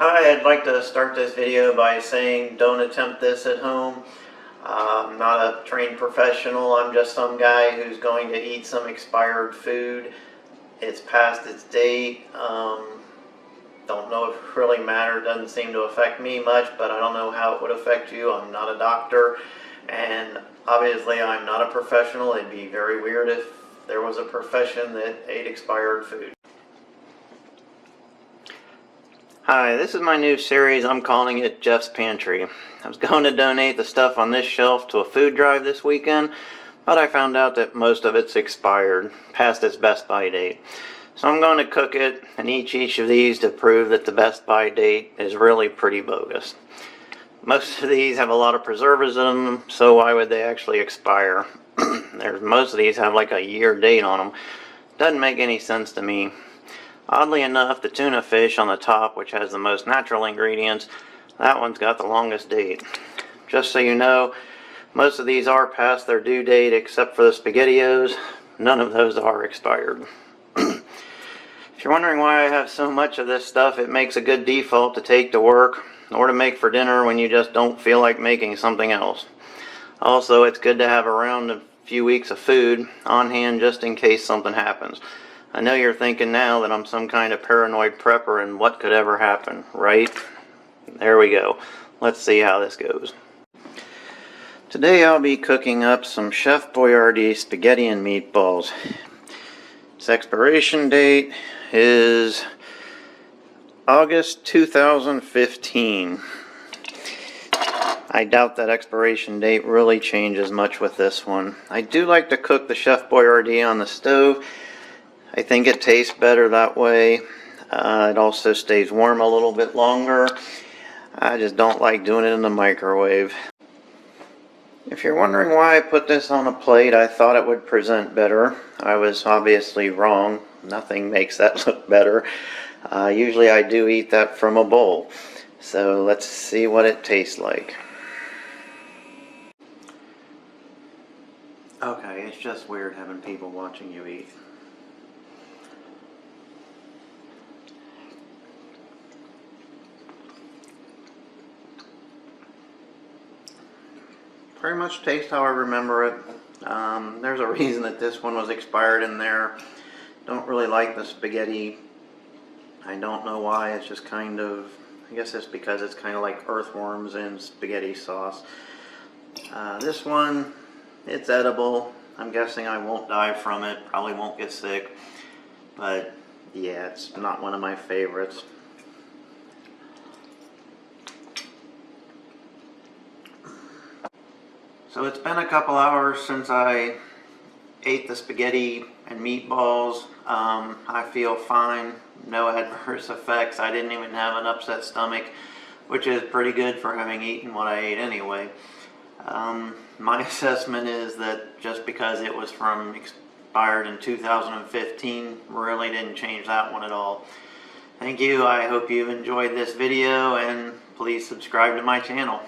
Hi, I'd like to start this video by saying don't attempt this at home. I'm not a trained professional. I'm just some guy who's going to eat some expired food. It's past its date. Don't know if it really matters. Doesn't seem to affect me much, but I don't know how it would affect you. I'm not a doctor, and obviously I'm not a professional. It'd be very weird if there was a profession that ate expired food. Hi, this is my new series. I'm calling it Jeff's Pantry. I was going to donate the stuff on this shelf to a food drive this weekend, but I found out that most of it's expired, past its best by date. So I'm going to cook it and eat each of these to prove that the best by date is really pretty bogus. Most of these have a lot of preservatives in them, so why would they actually expire? Most of these have like a year date on them. Doesn't make any sense to me. Oddly enough, the tuna fish on the top, which has the most natural ingredients, that one's got the longest date. Just so you know, most of these are past their due date except for the SpaghettiOs. None of those are expired. If you're wondering why I have so much of this stuff, it makes a good default to take to work or to make for dinner when you just don't feel like making something else. Also, it's good to have around a few weeks of food on hand just in case something happens. I know you're thinking now that I'm some kind of paranoid prepper and what could ever happen, right? There we go. Let's see how this goes. Today I'll be cooking up some Chef Boyardee spaghetti and meatballs. Its expiration date is August 2015. I doubt that expiration date really changes much with this one. I do like to cook the Chef Boyardee on the stove. I think it tastes better that way. It also stays warm a little bit longer. I just don't like doing it in the microwave. If you're wondering why I put this on a plate, I thought it would present better. I was obviously wrong. Nothing makes that look better. Usually I do eat that from a bowl. So let's see what it tastes like. Okay, it's just weird having people watching you eat. Pretty much tastes how I remember it. There's a reason that this one was expired in there. Don't really like the spaghetti. I don't know why. It's just kind of, I guess it's because it's kind of like earthworms in spaghetti sauce. This one, it's edible. I'm guessing I won't die from it. Probably won't get sick. But yeah, it's not one of my favorites. So it's been a couple hours since I ate the spaghetti and meatballs. I feel fine, no adverse effects. I didn't even have an upset stomach, which is pretty good for having eaten what I ate anyway. My assessment is that just because it was from expired in 2015 really didn't change that one at all. Thank you. I hope you've enjoyed this video, and please subscribe to my channel.